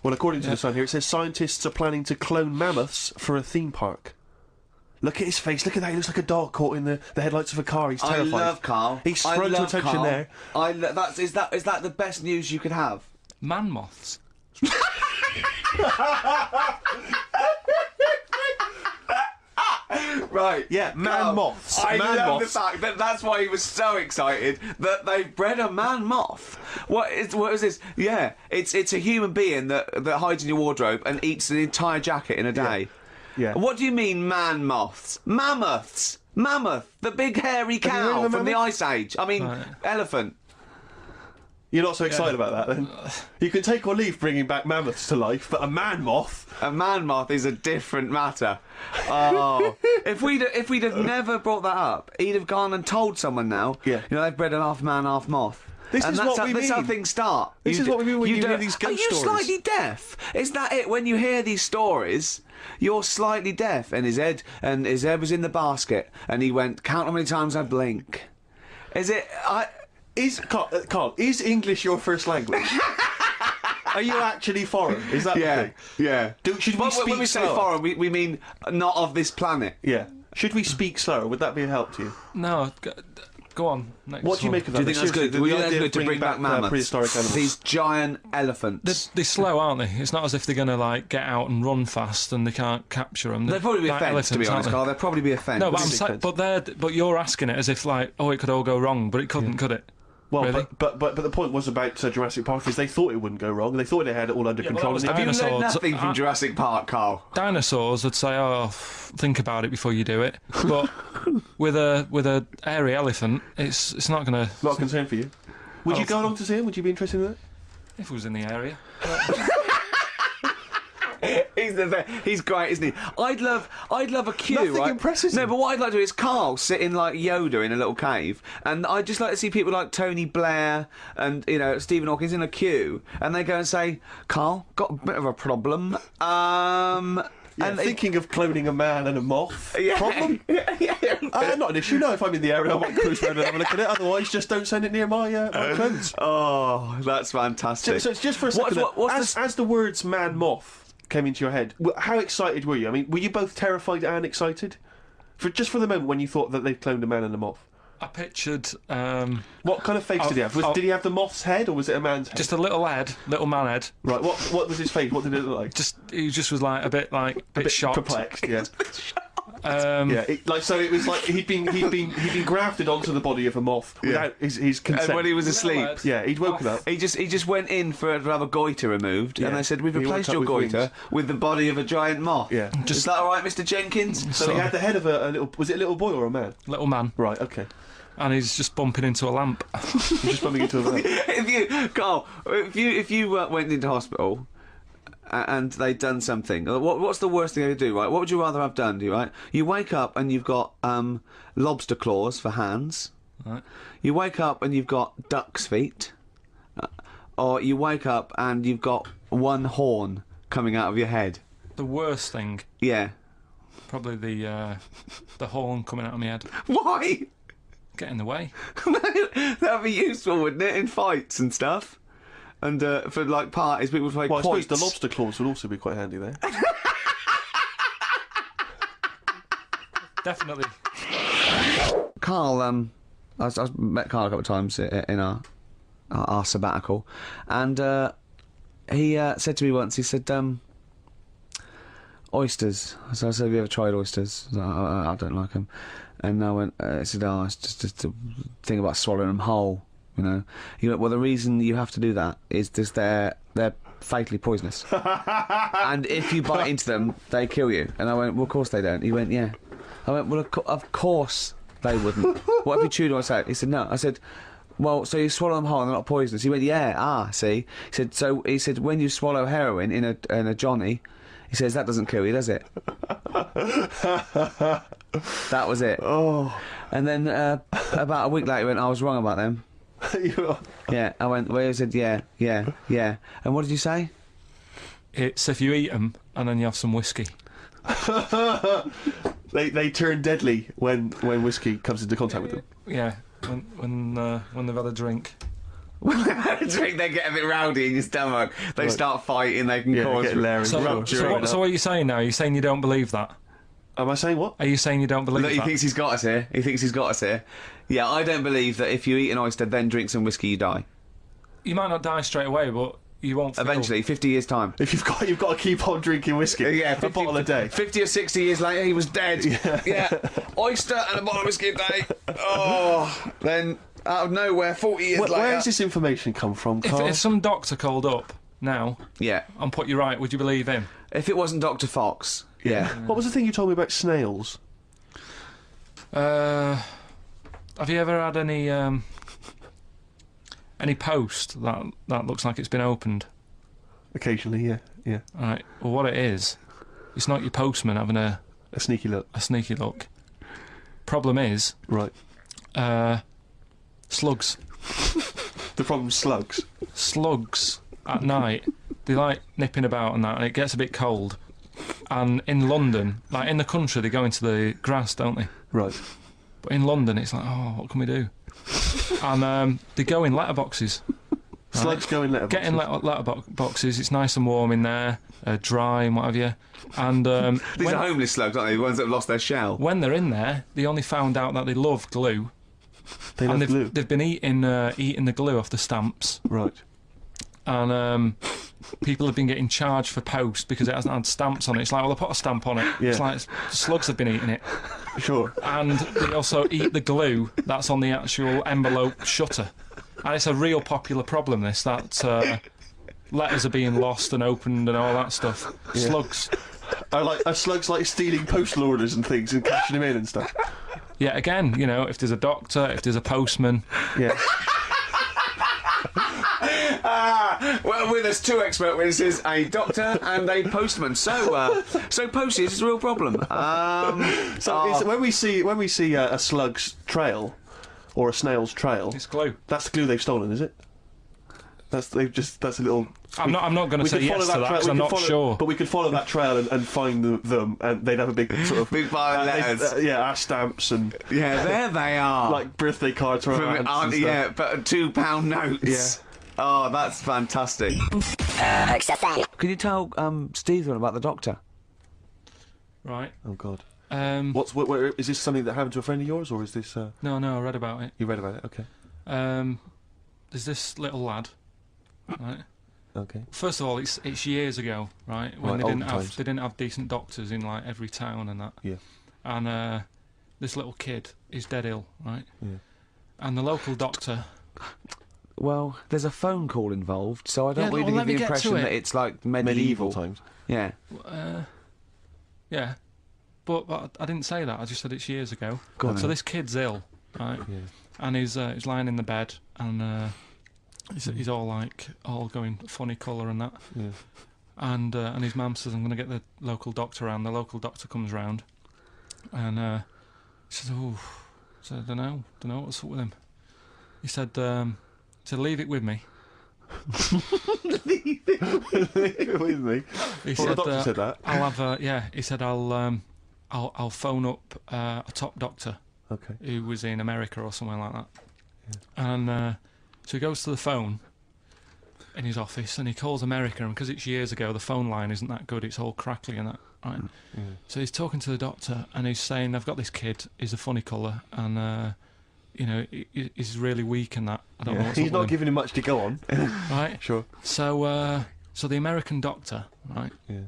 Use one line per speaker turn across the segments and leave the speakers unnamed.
Well, according to the Sun here, it says scientists are planning to clone mammoths for a theme park. Look at his face. Look at that. He looks like a dog caught in the headlights of a car. He's terrified.
I love Karl.
He's sprung to attention
Karl.
there.
Is that the best news you could have?
Man moths.
Right.
Yeah, man moths.
I
man
love
moths.
the fact that that's why he was so excited that they've bred a man moth. What is this? Yeah, it's a human being that hides in your wardrobe and eats an entire jacket in a day.
Yeah.
What do you mean, man moths? Mammoths. Mammoth, the big hairy
Have you heard
cow
of a
from the
mammoth?
Ice Age. I mean, elephant.
You're not so excited about that, then? You can take or leave bringing back mammoths to life, but a man moth...
A man moth is a different matter. Oh, if we'd have never brought that up, he'd have gone and told someone now.
Yeah.
You know, they've bred an half man, half moth.
This is what we
That's how
mean.
things start.
This is what we mean when you hear
don't-
these ghost
Are you
stories.
slightly deaf? Is that it? When you hear these stories, you're slightly deaf. And his head was in the basket, and he went, "Count how many times I blink." Is it?
Carl, is English your first language? Are you actually foreign? Is that the thing?
Yeah.
Should we speak
when we say
slower?
foreign, we mean not of this planet.
Yeah. Should we speak slower? Would that be a help to you?
No, go on. Next
What do you
one.
make of that?
Do you think that's
Seriously,
good? Do you think
idea
that's
of
good to bring back mammoths?
prehistoric animals.
These giant elephants.
They're slow, aren't they? It's not as if they're going to like get out and run fast and they can't capture them.
They'd probably be a fence, to be honest, Carl. They'd probably be a fence.
No, but I'm
Big
saying,
fence.
but you're asking it as if like, oh, it could all go wrong, but it couldn't, could it?
Well,
Really?
but the point was about Jurassic Park is they thought it wouldn't go wrong. They thought they had it all under
Yeah, but
control.
that was
and
Have you learned
Dinosaurs.
nothing from Jurassic Park, Carl?
Dinosaurs would say, oh, think about it before you do it. But with a airy elephant, it's not going to.
not a concern for you. Would you go along to see him? Would you be interested in that?
If it was in the area.
He's great, isn't he? I'd love a queue,
Nothing
right?
impresses
No,
him.
but what I'd like to do is Karl sitting like Yoda in a little cave, and I'd just like to see people like Tony Blair and Stephen Hawking in a queue, and they go and say, "Karl, got a bit of a problem."
Yeah,
And
thinking of cloning a man and a moth.
Yeah.
Problem? Not an issue. No, if I'm in the area, I might cruise around and have a look at it. Otherwise, just don't send it near my clothes.
Oh, that's fantastic.
So it's just for a second. As the words "man moth" came into your head, how excited were you? I mean, were you both terrified and excited? For the moment when you thought that they'd cloned a man and a moth.
I pictured
What kind of face did he have? Did he have the moth's head, or was it a man's head?
just a little man head.
Right. What was his face? What did it look like?
He just was like a bit shocked.
Perplexed. Yeah.
Yeah.
It was like he'd been grafted onto the body of a moth without his consent.
And when he was asleep.
lad.
Yeah, he'd woken up.
He just went in to have a goiter removed,
Yeah.
and they said, "We've
He
replaced
woke
your
up with
goiter with the body of a giant moth."
Yeah.
Is that all right, Mr. Jenkins?
So he had the head of a little. Was it a little boy or a man?
Little man,
Right. Okay.
and he's just bumping into a lamp.
He's just bumping into a van.
If you went into hospital and they'd done something, what's the worst thing they could do, right? What would you rather have done, right? You wake up and you've got lobster claws for hands.
Right.
You wake up and you've got duck's feet. Or you wake up and you've got one horn coming out of your head.
The worst thing,
Yeah.
probably the horn coming out of my head.
Why?
Get in the way.
That'd be useful, wouldn't it, in fights and stuff? And for like parties, people would play
Well, I suppose
quoits.
the lobster claws would also be quite handy there.
Definitely.
Karl, I met Karl a couple of times in our sabbatical, and he said to me once, he said, oysters. So I said, have you ever tried oysters? I don't like them. And I went, he said, oh, it's just a thing about swallowing them whole, you know. He went, well, the reason you have to do that is just they're fatally poisonous. And if you bite into them, they kill you. And I went, well, of course they don't. He went, yeah. I went, well, of course they wouldn't. What if you chewed on what's out? He said, no. I said, well, so you swallow them whole and they're not poisonous. He went, yeah, see. He said, when you swallow heroin in a Johnny, he says, that doesn't kill you, does it? That was it.
Oh.
And then about a week later, he went, I was wrong about them. Yeah, I went, well, he said, yeah. And what did you say?
It's if you eat them and then you have some whiskey.
They turn deadly when whiskey comes into contact with them.
Yeah, when they've had a drink.
When they have a drink, they get a bit rowdy in your stomach. They start fighting. They can cause
get Larry.
So,
Sure.
so what are you saying now? Are you saying you don't believe that?
Am I saying what?
Are you saying you don't believe
Look, he
that?
thinks he's got us here. He thinks he's got us here. Yeah, I don't believe that if you eat an oyster, then drink some whiskey, you die.
You might not die straight away, but you won't feel...
Eventually, 50 years' time.
If you've got to keep on drinking whiskey.
Yeah,
a bottle a day.
50 or 60 years later, he was dead. Yeah. Oyster and a bottle of whiskey a day. Oh, then out of nowhere, 40 years later.
Where does this information come from, Karl?
If some doctor called up now
Yeah.
and put you right, would you believe him?
If it wasn't Dr. Fox. Yeah.
What was the thing you told me about snails?
Have you ever had any post that looks like it's been opened?
Occasionally, yeah.
Right. Well, what it is, it's not your postman having a
sneaky look.
sneaky look. Problem is,
Right.
slugs.
The problem's slugs.
Slugs at night, they like nipping about and that, and it gets a bit cold. And in London, like in the country, they go into the grass, don't they?
Right.
But in London, it's like, oh, what can we do? And they go in letterboxes.
Slugs go in letterboxes.
Get in letterboxes. It's nice and warm in there, dry and what have you. And
These are homeless slugs, aren't they? The ones that have lost their shell.
when they're in there, they only found out that they love glue.
They love glue.
They've been eating the glue off the stamps.
Right.
And people have been getting charged for post because it hasn't had stamps on it. It's like, well, they put a stamp on it.
Yeah.
It's like slugs have been eating it.
Sure.
And they also eat the glue that's on the actual envelope shutter. And it's a real popular problem, this, that letters are being lost and opened and all that stuff.
Yeah.
Slugs.
Are slugs like stealing postal orders and things and cashing them in and stuff?
Yeah, again, you know, if there's a doctor, if there's a postman...
Yeah.
Well, with us two expert witnesses, a doctor and a postman. So postage is a real problem.
When we see a slug's trail or a snail's trail,
It's glue.
that's the glue they've stolen, is it? That's a little.
I'm not going to say yes to that because I'm not sure.
But we could follow that trail and find them, and they'd have a big sort of
Big pile of letters.
our stamps and
Yeah, there they are.
like birthday cards from our aunts and stuff.
Yeah, but £2 notes.
Yeah.
Oh, that's fantastic. Can you tell Stephen about the doctor?
Right.
Oh God.
No,
Is this something that happened to a friend of yours, or is this?
I read about it.
You read about it? Okay.
There's this little lad, right?
Okay.
First of all, it's years ago, right? When
Right,
they
olden
didn't
times.
have decent doctors in like every town and that.
Yeah.
And this little kid is dead ill, right?
Yeah.
And the local doctor.
Well, there's a phone call involved, so I don't
Yeah,
really
well,
give
let me
the
get to
impression
it.
that it's like
Medieval times.
Yeah.
Yeah, but I didn't say that. I just said it's years ago.
Go on
So
then.
this kid's ill, right?
Yeah.
And he's lying in the bed, and he's all going funny colour and that.
Yeah.
And his mum says, "I'm going to get the local doctor round." The local doctor comes round, and he says, "Oh," I don't know what's up with him. He said, "Leave it with me."
With me.
He
Well, the doctor said that.
I'll have he said I'll phone up a top doctor
Okay.
who was in America or somewhere like that. Yeah. And so he goes to the phone in his office and he calls America, and because it's years ago, the phone line isn't that good. It's all crackly and that. Right.
Yeah.
So he's talking to the doctor and he's saying, "I've got this kid. He's a funny colour and he's really weak and that. I don't know what's
He's
up
not
with him."
giving him much to go on.
Right.
Sure.
So the American doctor, right?
Yeah.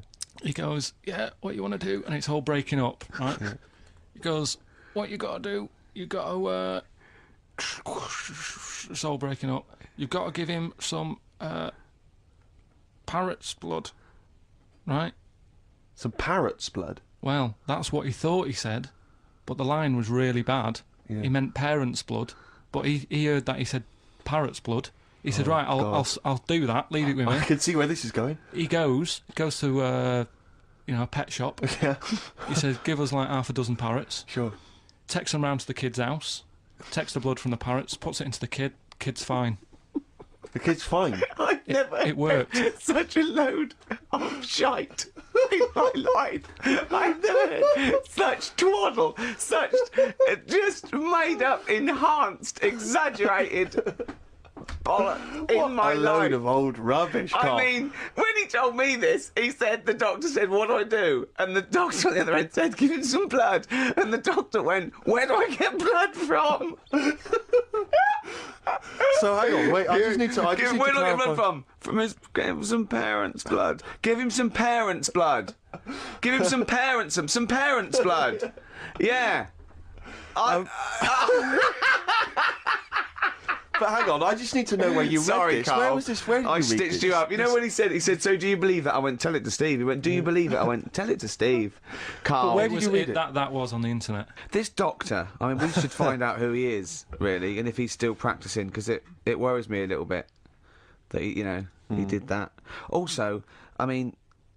He goes, "Yeah, what you want to do?" And it's all breaking up, right?
Yeah.
He goes, "What you got to do? You got to it's all breaking up. You've got to give him some parrot's blood, right?"
Some parrot's blood.
Well, that's what he thought he said, but the line was really bad.
Yeah.
He meant parents' blood, but he heard that he said parrot's blood. He said, "Right, I'll do that. Leave it with me."
I can see where this is going.
He goes to a pet shop.
Yeah.
He says, "Give us like half a dozen parrots."
Sure.
Takes them round to the kid's house. Takes the blood from the parrots. Puts it into the kid. Kid's fine.
The kid's fine.
I've never
It worked.
heard such a load of shite in my life. I've never heard such twaddle, such just made up, enhanced, exaggerated in my
a load
life.
of old rubbish, Karl.
I mean, when he told me this, he said, the doctor said, what do I do? And the doctor on the other end said, give him some blood. And the doctor went, where do I get blood from?
So hang on, wait. I just need to.
Where do I get
clarify.
blood from? Give him some parents' blood. Give him some parents' blood. Give him some parents' blood. Yeah.
But hang on, I just need to know where you
Sorry,
read this.
Karl.
Where was this? Where did
I
you read
stitched
this?
you up. You know what he said? He said, so do you believe that? I went, tell it to Steve. He went, do you believe it? I went, tell it to Steve. Karl.
But where did you read it?
That was on the internet.
This doctor, I mean, we should find out who he is, really, and if he's still practising, because it worries me a little bit that, he did that. Also, I mean,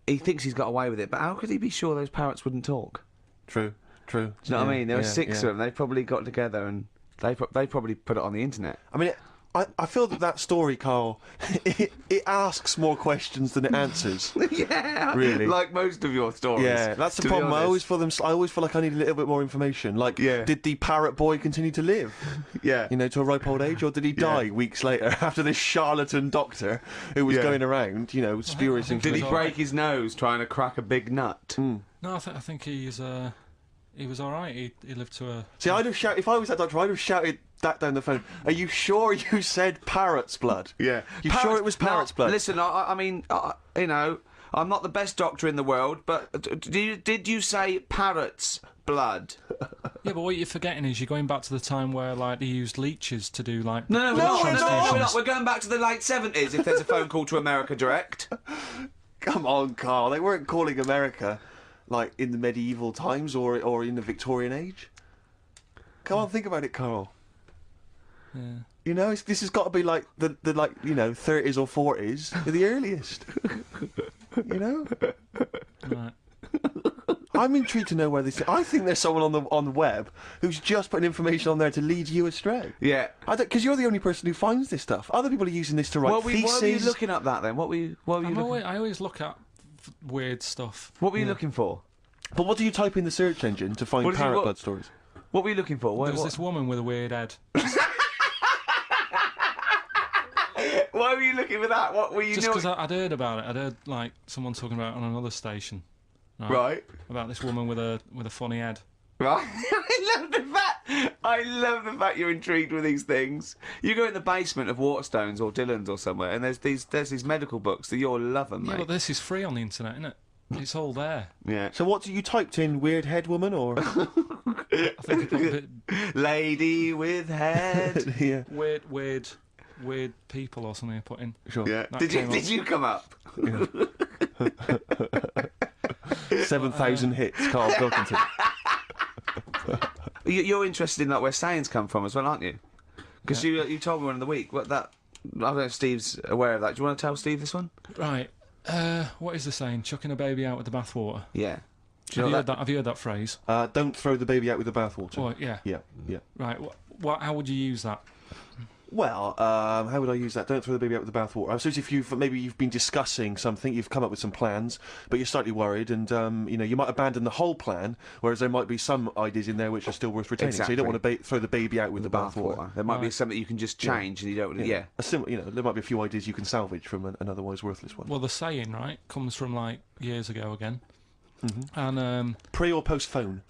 he thinks he's got away with it, but how could he be sure those parrots wouldn't talk?
True.
Do you know what I mean? There were 6 of them. They probably got together and they probably put it on the internet.
I mean, I feel that story, Karl, it asks more questions than it answers.
Yeah,
really.
Like most of your stories.
Yeah, that's the
to be
problem. I
honest.
always feel like I need a little bit more information. Like, did the parrot boy continue to live?
Yeah.
To a ripe old age, or did he die weeks later after this charlatan doctor who was going around, spurious
think
Did he
information?
break his nose trying to crack a big nut?
No, I think he was all right. He lived to a.
See, I'd have shouted, if I was that doctor, I'd have shouted that down the phone. Are you sure you said parrot's blood?
Yeah.
You sure it was parrot's blood?
Listen, I mean, I'm not the best doctor in the world, but did you say parrot's blood?
Yeah, but what you're forgetting is you're going back to the time where they used leeches to do
No, we're not.
transfusions.
We're going back to the late 70s if there's a phone call to America Direct.
Come on, Karl. They weren't calling America like in the medieval times or in the Victorian age. Come on, think about it, Karl.
Yeah.
This has got to be like the 30s or 40s, the earliest.
Right.
I'm intrigued to know where this. I think there's someone on the web who's just putting information on there to lead you astray.
Yeah.
Because you're the only person who finds this stuff. Other people are using this to write theses.
What were you looking up that then? What were you looking?
I always look at weird stuff.
What were you looking for?
But what do you type in the search engine to find parrot blood stories?
What were you looking for?
There was this woman with a weird head.
Why were you looking for that? What were you
Just because I'd heard about it. I'd heard someone talking about it on another station.
Right.
About this woman with a funny head.
Right. I love the fact you're intrigued with these things. You go in the basement of Waterstones or Dillon's or somewhere, and there's these medical books that you'll love them, mate.
Yeah, but this is free on the internet, isn't it? It's all there.
Yeah.
So what you typed in? Weird head woman or
I think I put a bit
lady with head.
yeah.
Weird people or something I put in.
Sure.
Yeah.
That
Did
came
you come up?
7,000 hits, Karl Pilkington.
You're interested in where sayings come from as well, aren't you? Because you told me one in the week. I don't know if Steve's aware of that. Do you want to tell Steve this one?
Right. What is the saying? Chucking a baby out with the bathwater.
Yeah.
Have you heard that phrase?
Don't throw the baby out with the bathwater.
Oh, yeah.
Yeah.
Right. How would you use that?
Well, how would I use that? Don't throw the baby out with the bathwater. I suppose if you've been discussing something, you've come up with some plans, but you're slightly worried, and you might abandon the whole plan, whereas there might be some ideas in there which are still worth retaining.
Exactly.
So you don't want to throw the baby out with the bathwater.
There might be something you can just change, and you don't. Yeah.
There might be a few ideas you can salvage from an otherwise worthless one.
Well, the saying, right, comes from years ago again,
Mm-hmm.
and
Pre or post phone?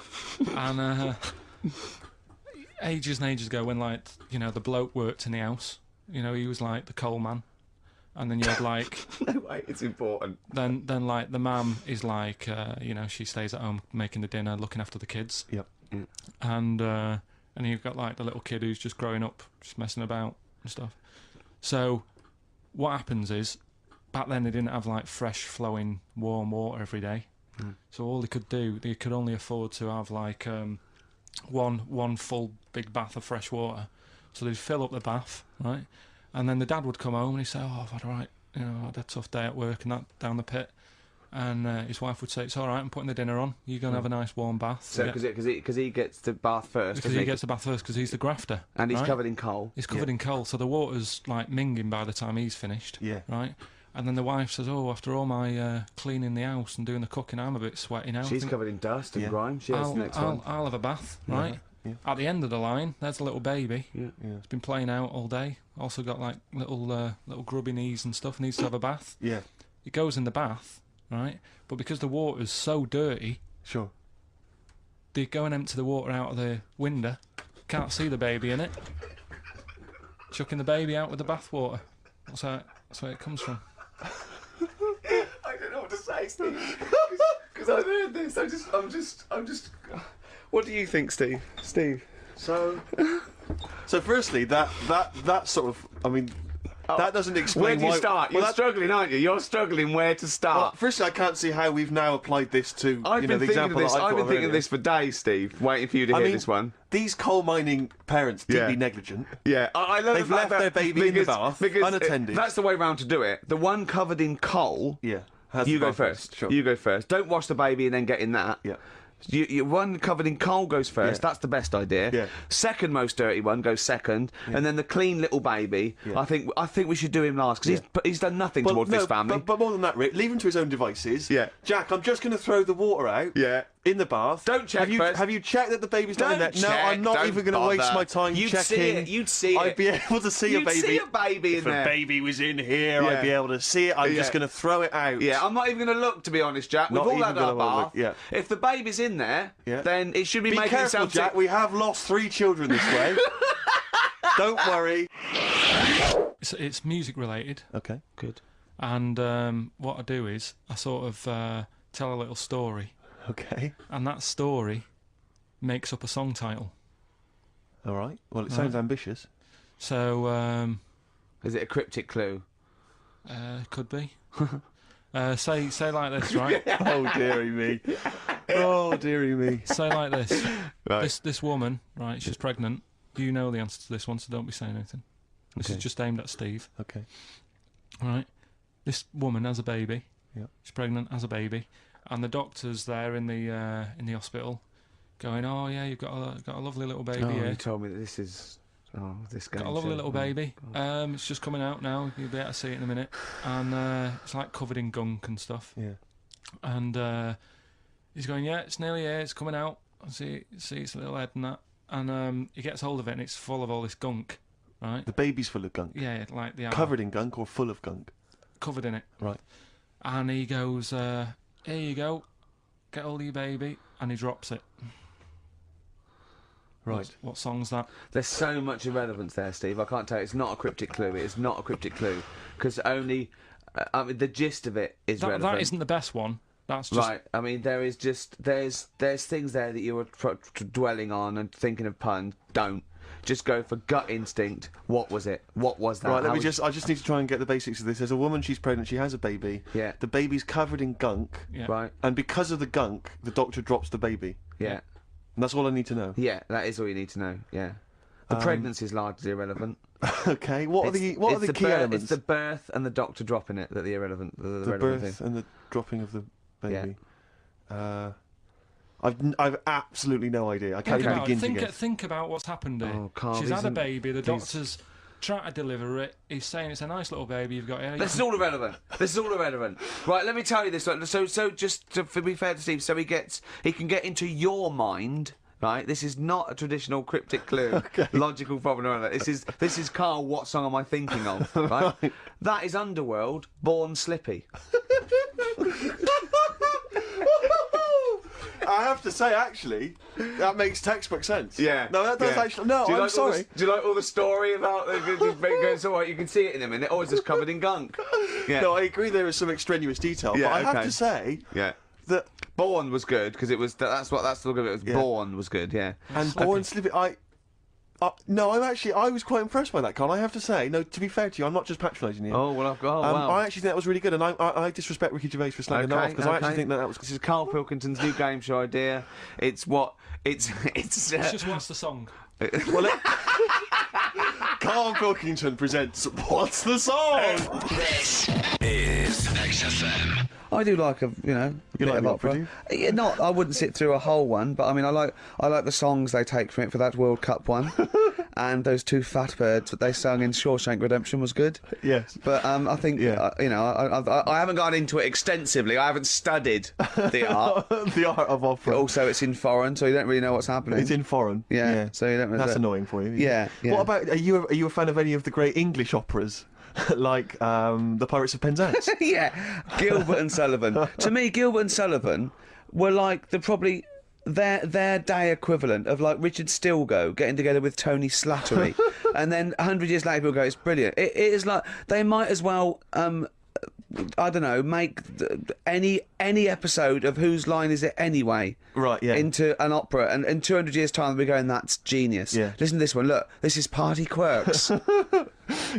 and ages and ages ago when the bloke worked in the house, he was like the coal man, and then you had
No, wait, it's important.
then the mum is she stays at home making the dinner, looking after the kids.
Yep.
And you've got the little kid who's just growing up, just messing about and stuff. So what happens is, back then they didn't have fresh flowing warm water every day. So all they could only afford to have one full big bath of fresh water. So they'd fill up the bath, right? And then the dad would come home and he'd say, "Oh, I've had I had a tough day at work and that down the pit." And his wife would say, "It's all right, I'm putting the dinner on. You're going to have a nice warm bath."
So because he gets the bath first.
Because he gets the bath first because he's the grafter.
And he's
right?
covered in coal.
He's covered in coal, so the water's minging by the time he's finished.
Yeah.
Right? And then the wife says, "Oh, after all my cleaning the house and doing the cooking, I'm a bit sweaty now."
She's covered in dust and grime. She has the next one.
I'll have a bath, right?
Yeah.
At the end of the line, there's a little baby.
Yeah.
It's been playing out all day. Also got like little grubby knees and stuff. Needs to have a bath.
Yeah.
It goes in the bath, right? But because the water's so dirty,
Sure.
they go and empty the water out of the window. Can't see the baby in it. Chucking the baby out with the bath water. That's where it comes from.
I don't know what to say, Steve. Because I've heard this. I'm just. What do you think, Steve? Steve.
So firstly, that sort of, I mean, that doesn't explain
Where do you
why.
start?
Well,
You're struggling, aren't you? You're struggling where to
Well,
start.
firstly, I can't see how we've now applied this to
I've been
the
thinking
example
of this.
that I
I've
thought
been
of
thinking of
earlier.
this for days, Steve. Waiting for you to hear this one.
These coal mining parents
Yeah.
deeply negligent.
Yeah, I love
They've
the fact
left their
that
baby in the bath,
because
unattended.
That's the way round to do it. The one covered in coal.
Yeah. has
You
the
go
bath
first.
Sure.
You go first. Don't wash the baby and then get in that.
Yeah.
You one covered in coal goes first.
Yeah.
That's the best idea.
Yeah.
Second most dirty one goes second, and then the clean little baby.
Yeah.
I think we should do him last because he's done nothing towards this family.
But more than that, Rick, leave him to his own devices.
Yeah.
Jack, I'm just going to throw the water out.
Yeah.
In the bath.
Don't check
have
first.
you checked that the baby's not in there?
Don't
No,
check,
I'm not
don't
even going to waste
bother.
my time
You'd
checking.
see it, you'd see
I'd
it.
be able to see
You'd
a baby.
see a baby in
if
there.
a baby was in here,
Yeah.
I'd be able to see it. I'm just
Yeah.
going to throw it out.
Yeah, I'm not even going to look, to be honest, Jack. We've
Not
all
even
had our
gonna look,
bath.
yeah.
If the baby's in there,
Yeah.
then it should be
Be
making
careful,
itself
Jack. We have lost 3 children this way. Don't worry.
It's music related,
Okay.
Good.
and what I do is I sort of tell a little story,
Okay.
and that story makes up a song title.
All right. Well, it sounds ambitious.
So
Is it a cryptic clue?
could be. Say like this, right?
Oh, dearie me. Oh, dearie me.
Say like this.
Right.
This woman, right? She's pregnant. You know the answer to this one, so don't be saying anything. This
Okay.
is just aimed at Steve.
Okay.
Right. This woman has a baby.
Yeah.
She's pregnant, has a baby, and the doctor's there in the hospital, going, "Oh yeah, you've got a lovely little baby
Oh,
here.
you told me that this is... Oh, this game
Got a lovely
show.
little baby. It's just coming out now. You'll be able to see it in a minute, and it's like covered in gunk and stuff.
Yeah.
And he's going, "Yeah, it's nearly here. It's coming out. I see its little head and that." And he gets hold of it, and it's full of all this gunk, right?
The baby's full of gunk.
Yeah, like the
Covered in gunk or full of gunk?
covered in it.
Right.
And he goes, "Here you go. Get hold of your baby," and he drops it.
Right.
What song's that?
There's so much irrelevance there, Steve. I can't tell you. It's not a cryptic clue. It's not a cryptic clue. Because only... I mean, the gist of it is relevant.
That isn't the best one. That's just
Right, I mean, there is just... There's things there that you were dwelling on and thinking of puns. Don't. Just go for gut instinct. What was it? What was that?
Right,
How
I just need to try and get the basics of this. There's a woman, she's pregnant, she has a baby.
Yeah.
The baby's covered in gunk.
yeah.
Right,
And because of the gunk, the doctor drops the baby.
yeah.
And that's all I need to know.
Yeah, that is all you need to know, yeah. The pregnancy is largely irrelevant.
Okay, what are the key elements?
It's the birth and the doctor dropping it that are the irrelevant. The
the
relevant
birth
thing.
and the dropping of the baby. I've absolutely no idea. I can't
Think
even
about,
begin
it.
to
think,
guess.
think about what's happened here.
Oh, Karl,
She's had a
isn't-
baby. The
these-
doctor's trying to deliver it. He's saying it's a nice little baby you've got here.
This is all irrelevant. This is all irrelevant. Right, let me tell you this. So just to be fair to Steve, so he can get into your mind. Right, this is not a traditional cryptic clue, logical problem or other. This is Karl. What song am I thinking of? Right, that is Underworld, Born Slippy.
I have to say, actually, that makes textbook sense.
Yeah.
No, that does
yeah.
actually. No,
Do you
I'm
like
sorry.
do you like all the story about going so what? You can see it in a minute. Oh, it's just covered in gunk. Yeah.
No, I agree. There is some extraneous detail,
Yeah,
but I have
okay.
to say
Yeah.
that
Born was good because it was. That's the look of it. Was
Yeah.
Born was good. Yeah.
and Born Slippy. No, I was quite impressed by that, Karl. I have to say. No, to be fair to you, I'm not just patronising you.
Oh well, wow.
I actually think that was really good, and I disrespect Ricky Gervais for slagging that off because I actually think that was.
This is Karl Pilkington's new game show idea. It's
It's just what's the song?
Well, Karl Pilkington presents What's the Song?
This is XFM.
I do like a bit
like
of
the
opera.
opera,
Yeah, I wouldn't sit through a whole one, but I mean I like the songs they take from it for that World Cup one. and those two fat birds that they sung in Shawshank Redemption was good.
Yes.
But I think,
Yeah.
you know, I haven't gone into it extensively. I haven't studied the art.
The art of opera.
Also, it's in foreign, so you don't really know what's happening.
It's in foreign.
Yeah, so you don't know.
That's annoying for you.
Yeah, yeah.
What about, are you a fan of any of the great English operas? Like the Pirates of Penzance?
Yeah, Gilbert and Sullivan. To me, Gilbert and Sullivan were like probably their day equivalent of like Richard Stilgoe getting together with Tony Slattery, and then 100 years later people go, it's brilliant. It is like they might as well. I don't know, make any episode of Whose Line Is It Anyway?
Right, yeah.
Into an opera, and in 200 years' time we're going, that's genius.
Yeah.
Listen to this one. Look, this is Party Quirks.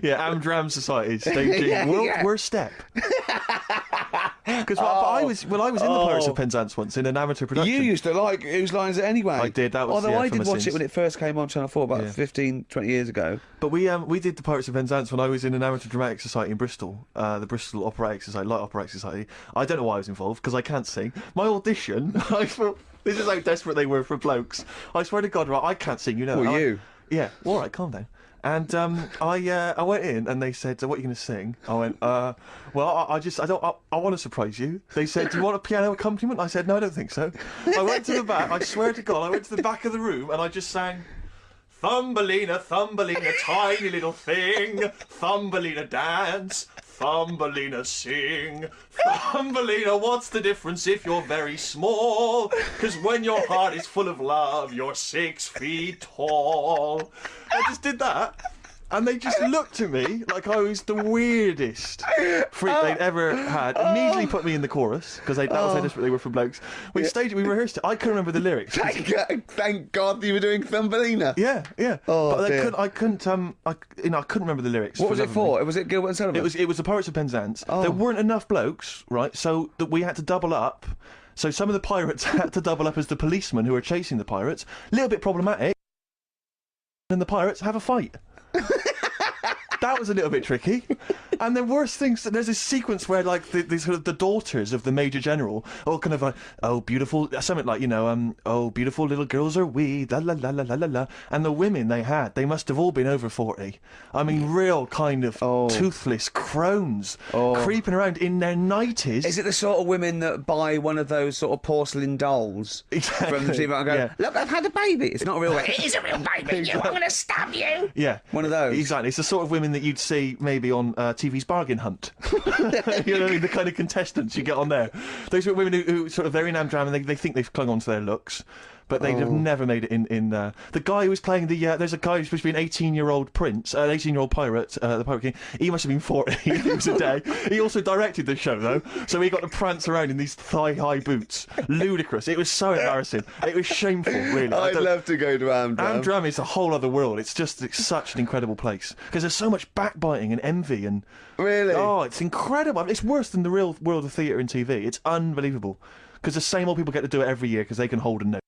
Yeah, Amdram Society staging World Step. Because I was in the Pirates of Penzance once in an amateur production.
You used to like Whose Line Is It Anyway?
I did. That was
although I
from
did
a
watch
Sins.
it when it first came on Channel 4 about 15, 20 years ago.
But we did the Pirates of Penzance when I was in an amateur dramatic society in Bristol, the Bristol Operatic Society, Light Operatic Society. I don't know why I was involved because I can't sing. My audition, I thought, this is how desperate they were for blokes. I swear to God, right, I can't sing. You know.
Well, you.
Yeah. All right, calm down. And I went in and they said, "So what are you going to sing?" I went, "Well, I want to surprise you." They said, "Do you want a piano accompaniment?" I said, "No, I don't think so." I went to the back. I swear to God, I went to the back of the room and I just sang. Thumbelina, Thumbelina, tiny little thing. Thumbelina dance, Thumbelina sing. Thumbelina, what's the difference if you're very small? 'Cause when your heart is full of love, you're 6 feet tall. I just did that. And they just looked at me like I was the weirdest freak they'd ever had. Immediately put me in the chorus, because that was how desperate they were for blokes. We rehearsed it. I couldn't remember the lyrics.
Thank God you were doing Thumbelina.
Yeah.
Oh,
but
dear.
I couldn't remember the lyrics.
What was it
love of
for?
me.
Was it Gilbert and Sullivan?
It was the Pirates of Penzance.
Oh.
There weren't enough blokes, right? So that we had to double up. So some of the pirates had to double up as the policemen who were chasing the pirates. A little bit problematic. And the pirates have a fight. That was a little bit tricky. And the worst things, there's this sequence where like the sort of the daughters of the Major General all kind of like, oh beautiful, something like, you know, oh beautiful little girls are we, la la la la la la la. And the women they must have all been over 40. I mean, real kind of toothless crones creeping around in their 90s.
Is it the sort of women that buy one of those sort of porcelain dolls from the TV and go, look, I've had a baby. It's not a real baby. It is a real baby. I'm going to stab you.
Yeah.
One of those.
Exactly. It's the sort of women that you'd see maybe on TV's Bargain Hunt. You know, the kind of contestants you get on there. Those are women who sort of, they're in Amdram and they think they've clung on to their looks. But they'd have never made it in the guy who was playing there's a guy who's supposed to be an 18-year-old prince, an 18-year-old pirate, the Pirate King. He must have been 40. He was a day. He also directed the show, though, so he got to prance around in these thigh-high boots. Ludicrous. It was so embarrassing. It was shameful, really.
I'd love to go to Amdram.
Amdram is a whole other world. It's such an incredible place. Because there's so much backbiting and envy and...
Really?
Oh, it's incredible. It's worse than the real world of theatre and TV. It's unbelievable. Because the same old people get to do it every year because they can hold a note.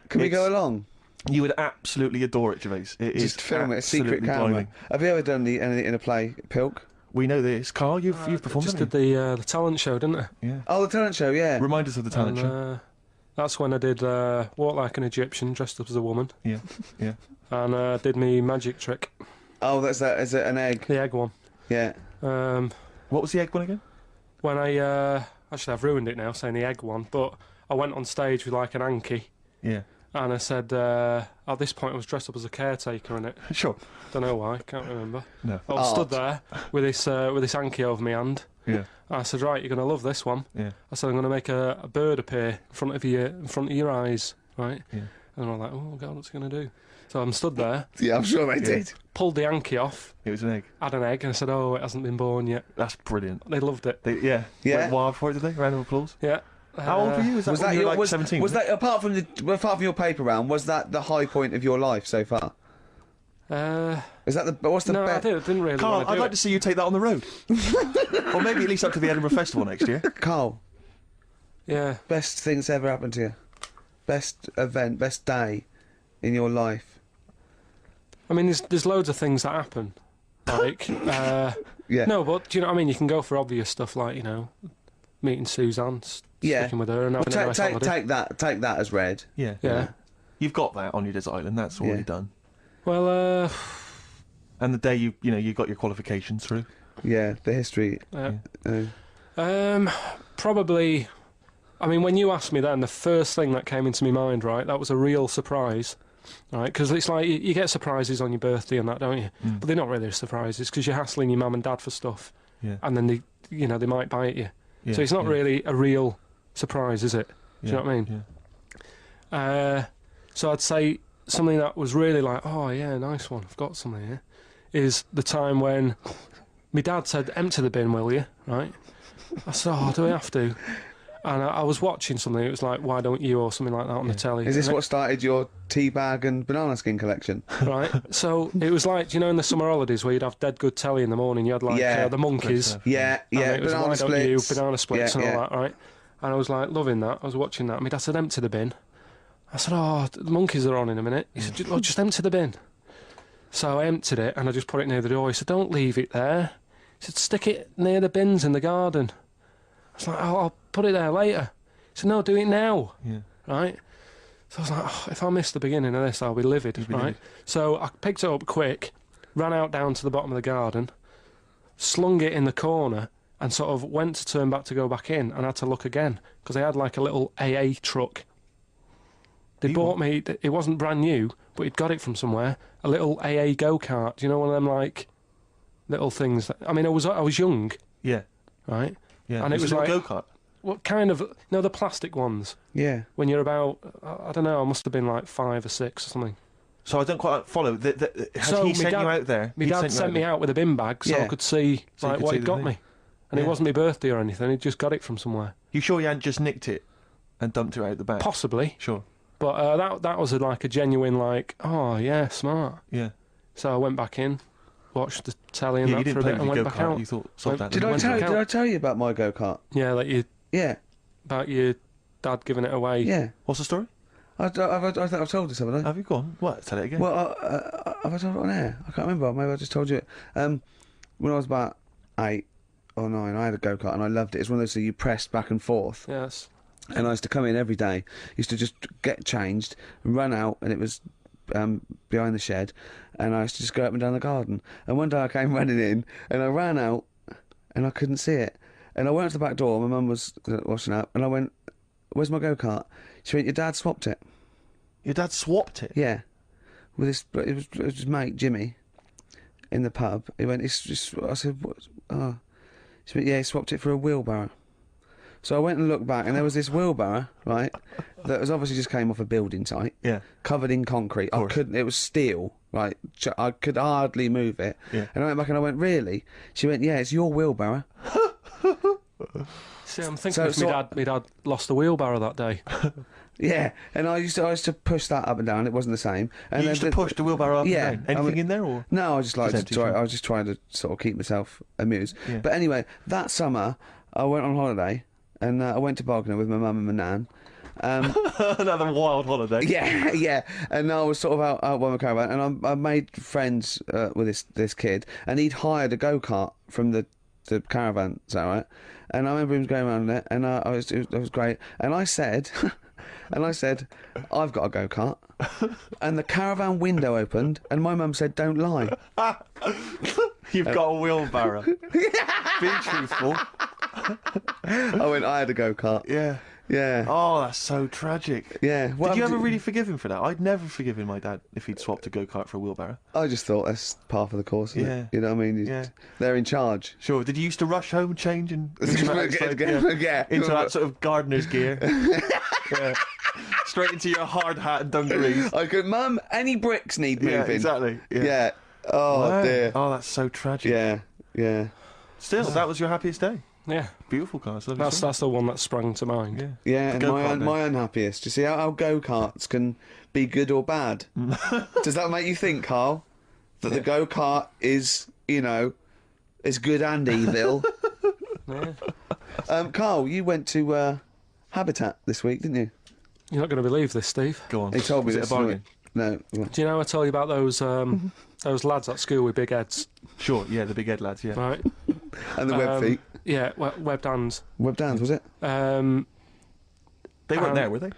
Can we go along?
You would absolutely adore it, Gervais. It
Just
is
film it, a secret
absolutely
camera.
blinding.
Have you ever done anything in a play, Pilk?
We know this. Karl, you've performed,
Just
haven't
did the talent show, didn't I?
you? Yeah.
Oh, the talent show, yeah.
Remind us of the talent show.
And, that's when I did Walk Like an Egyptian, dressed up as a woman.
Yeah.
And did me magic trick.
Oh, that's that. Is it an egg?
The egg one.
Yeah.
What was the egg one again?
When I... actually, I've ruined it now, saying the egg one, but I went on stage with like an hanky.
Yeah.
And I said, at this point I was dressed up as a caretaker in it.
Sure.
Don't know why, can't remember.
No.
I was stood there with this hanky over my hand.
Yeah.
I said, right, you're going to love this one.
Yeah.
I said, I'm going to make a bird appear in front of your eyes, right?
Yeah.
And I'm like, oh God, what's he going to do? So I'm stood there,
Yeah, I'm sure they did.
pulled the hanky off,
It was an egg.
had an egg, and I said, oh, it hasn't been born yet.
That's brilliant.
They loved it.
Yeah.
Yeah.
Went wild for it, did they? Round of applause.
Yeah.
How old were you? Was that when you were like 17?
Was that apart from your paper round? Was that the high point of your life so far? Is that the what's the
No, I
best?
didn't really
Karl,
want to
I'd
do
like
it.
to see you take that on the road. Or maybe at least up to the Edinburgh Festival next year.
Karl,
Yeah.
best thing that's ever happened to you? Best event, best day in your life?
I mean, there's loads of things that happen. Like,
Yeah.
no, but do you know what I mean? You can go for obvious stuff like, you know, meeting Suzanne, sticking with her and having a nice holiday.
Take that as read.
Yeah.
Yeah.
You've got that on your desert island. That's already done.
Well,
And the day you got your qualifications through.
Yeah, the history.
probably. I mean, when you asked me then, the first thing that came into my mind, right, that was a real surprise, right? Because it's like you get surprises on your birthday and that, don't you?
Mm.
But they're not really surprises because you're hassling your mum and dad for stuff,
Yeah.
and then they might bite you.
Yeah,
So it's not
yeah,
really a real surprise, is it? Do you
yeah,
know what I mean?
Yeah.
So I'd say something that was really like, oh yeah, nice one, I've got something here, is the time when my dad said, empty the bin, will you? Right? I said, oh, do we have to? And I was watching something, it was like, why don't you, or something like that on the telly.
Is this
And
what started your tea bag and banana skin collection?
right? So it was like, in the summer holidays where you'd have dead good telly in the morning, you had like
Yeah.
the Monkeys.
Yeah,
And
yeah.
it was
Banana
why don't you,
splits.
banana splits
Yeah,
and all
yeah.
that, right? And I was like loving that. I was watching that. My dad said, empty the bin. I said, oh, the Monkeys are on in a minute. He said, just empty the bin. So I emptied it and I just put it near the door. He said, don't leave it there. He said, stick it near the bins in the garden. I was like, oh, I'll put it there later. He said, no, do it now.
Yeah.
Right? So I was like, oh, if I miss the beginning of this, I'll be livid,
You'd be
right?
livid.
So I picked it up quick, ran out down to the bottom of the garden, slung it in the corner, and sort of went to turn back to go back in, and had to look again, because they had like a little AA truck. They bought me, it wasn't brand new, but he'd got it from somewhere, a little AA go-kart. Do you know one of them, like, little things? I mean, I was young,
Yeah.
right?
Yeah.
And it was
a
like-
go-kart.
What kind of, the plastic ones?
Yeah.
When you're about, I don't know, I must have been like 5 or 6 or something.
So I don't quite follow. Has
So
he
my
sent
dad-
you out there?
My
He'd
dad
you
sent me
there?
out with a bin bag so I
Yeah.
could see
So you
like
could
what
see
he'd
the
got
thing.
me. And
Yeah.
it wasn't my birthday or anything, he'd just got it from somewhere.
You sure you hadn't just nicked it and dumped it out the back?
Possibly.
Sure.
But that was like a genuine like, oh yeah, smart.
Yeah.
So I went back in, watched the telly and
Yeah. You
that for
didn't
a
play
bit
with
and
your
went back
go-kart.
out.
You thought, sod that.
Did
then.
Did
I
I tell you about my go-kart?
Yeah, like
Yeah.
about your dad giving it away.
Yeah.
What's the story?
I think I've told this, haven't I?
Have you gone? What? Tell it again.
Well, have I told it on air? I can't remember. Maybe I just told you it. When I was about 8 or 9, I had a go-kart and I loved it. It's one of those that you pressed back and forth.
Yes.
And I used to come in every day. Used to just get changed and run out, and it was behind the shed. And I used to just go up and down the garden. And one day I came running in, and I ran out, and I couldn't see it. And I went to the back door. My mum was washing up, and I went, "Where's my go-kart?" She went, "Your dad swapped it."
Your dad swapped it.
Yeah, with it was his mate Jimmy, in the pub. He went, "It's just." I said, "What?" Oh, she went, "Yeah, he swapped it for a wheelbarrow." So I went and looked back, and there was this wheelbarrow, right, that was obviously just came off a building site,
Yeah.
covered in concrete. I
course.
couldn't. It was steel, right? I could hardly move it.
Yeah.
And I went back and I went, "Really?" She went, "Yeah, it's your wheelbarrow."
See, I'm thinking
So-
if
so-
my dad lost the wheelbarrow that day.
Yeah, and I used to push that up and down. It wasn't the same. And
You
then
used to push the wheelbarrow up
Yeah,
and down.
I
Anything
mean-
in there, or?
No, I just like
Just
to
empty,
try.
sure.
I was just trying to sort of keep myself amused.
Yeah.
But anyway, that summer I went on holiday and I went to Bognor with my mum and my nan.
Another wild holiday.
Yeah, yeah. And I was sort of out by my caravan, and I made friends with this kid, and he'd hired a go-kart from the caravan. Is that right? And I remember him going around in it, and it was great. And I said, I've got a go-kart. And the caravan window opened, and my mum said, "Don't lie."
You've got a wheelbarrow. Be truthful.
I went, "I had a go-kart."
Yeah.
Yeah.
Oh, that's so tragic.
Yeah. What
Did you
happened
ever
to-
really forgive him for that? I'd never forgiven my dad if he'd swapped a go-kart for a wheelbarrow.
I just thought that's part of the course. Isn't
Yeah.
it? You know what I mean?
Yeah.
They're in charge.
Sure. Did you used to rush home, change, and
Yeah.
into that sort of gardener's gear? Yeah. Straight into your hard hat and dungarees.
I go, "Mum, any bricks need moving?"
Yeah, exactly. Yeah.
Yeah. Oh
Wow.
dear.
Oh, that's so tragic.
Yeah. Yeah.
Still, that was your happiest day.
Yeah.
Beautiful car. It's a lovely song.
That's the one that sprang to mind.
Yeah.
Yeah,
The
and
go-kart day.
my unhappiest. You see how go-karts can be good or bad? Does that make you think, Karl? That the go-kart is, is good and evil?
Yeah.
Karl, you went to Habitat this week, didn't you?
You're not going to believe this, Steve.
Go on.
He told me
Was it
this.
a bargain?
No.
Do you know I told you about those lads at school with big heads,
Sure. Yeah, the big head lads. Yeah.
right?
And the web feet.
Yeah, webbed hands.
Webbed hands, was it?
Um,
They weren't there, were they?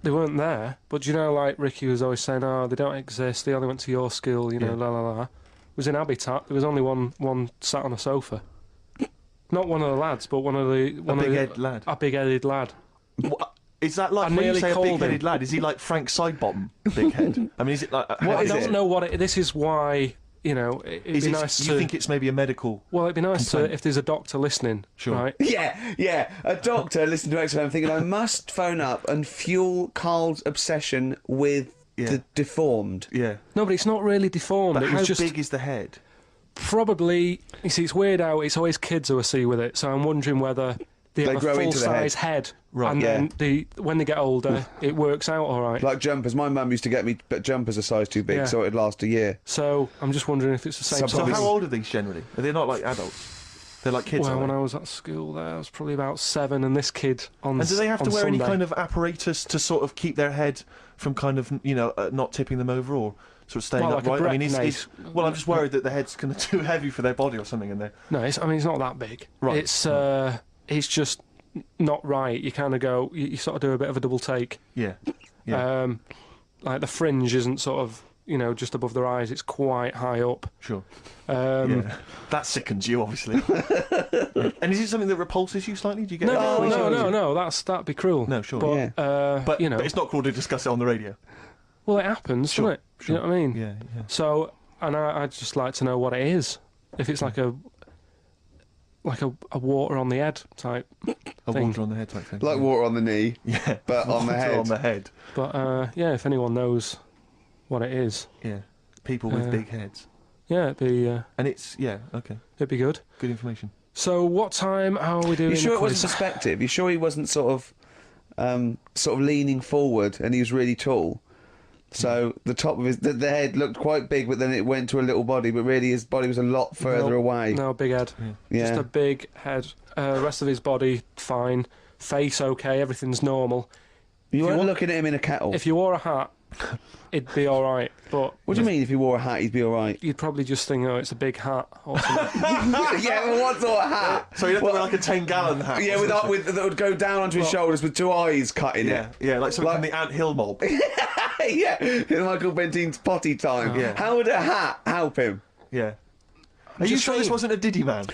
they weren't there. But do you know, like Ricky was always saying, "Oh, they don't exist. They only went to your school." You know, la la la. It was in Habitat. There was only one sat on a sofa. Not one of the lads, but
lad.
A big-headed lad.
What? Is that like
I
when you
nearly
say a
called
big-headed
him.
lad? Is he like Frank Sidebottom big head? I mean, is it like?
I don't know what it. This is why, you know, it'd be nice to.
You think it's maybe a medical?
Well, it'd be nice
complaint?
to, if there's a doctor listening,
Sure.
right?
Yeah. A doctor listening to XFM thinking, I must phone up and fuel Karl's obsession with the deformed.
Yeah.
No, but it's not really deformed.
But
It
how
was just
big is the head?
probably. You see, it's weird how it's always kids who I see with it. So I'm wondering whether they have a
grow into the
full-size head,
Right,
and
yeah.
then when they get older, it works out all right.
Like jumpers. My mum used to get me jumpers a size too big,
Yeah.
so it'd last a year.
So I'm just wondering if it's the same
So
So
sort of
how
thing.
old are these generally? Are they not like adults? They're like kids.
Well,
aren't
when
they?
I was at school there, I was probably about 7, and this kid on
And do they have to
on
wear any
Sunday-
kind of apparatus to sort of keep their head from kind of, not tipping them over or sort of staying
Well, like a
upright? I mean,
Brett-
well, I'm just worried that the head's kind of too heavy for their body or something in there.
No, it's not that big.
Right.
It's just not right. You kind of go, you sort of do a bit of a double take.
Yeah. Yeah.
Like the fringe isn't sort of, just above their eyes. It's quite high up.
Sure.
Um,
Yeah. That sickens you, obviously. And is it something that repulses you slightly? Do you get
No, that'd be cruel.
No, sure.
But,
Yeah.
But,
you know,
but it's not cruel to discuss it on the radio.
well, it happens,
Sure,
doesn't it?
sure.
You know what I mean?
Yeah, yeah.
So, and I'd just like to know what it is. If it's like a water on the head type
A
thing.
water on the head type thing.
Like water on the knee,
yeah.
but on the
Water
head.
on the head.
But yeah, if anyone knows what it is,
Yeah. People with big heads.
yeah,
And it's, okay.
it'd be good.
Good information.
So, what time? How are we doing?
You sure
the
it wasn't
quiz?
perspective? You sure he wasn't sort of leaning forward and he was really tall? So the top of the head looked quite big, but then it went to a little body. But really, his body was a lot further away.
No, big head.
Yeah.
Just a big head. Rest of his body fine. Face okay. Everything's normal.
You weren't
wa-
looking at him in a kettle.
If you wore a hat, it'd be all right. But
What do you mean? If he wore a hat, he'd be all right.
you'd probably just think, oh, it's a big hat or something.
Yeah, but what sort of hat?
So you have to wear like a 10-gallon hat.
Yeah, that would go down onto his shoulders with two eyes cut in
Yeah,
it.
yeah, like something from the Ant Hill mob.
Yeah, in Michael Bentine's potty time.
Yeah.
How would a hat help him?
Yeah. Are you
just
sure this
saying.
wasn't a Diddy man?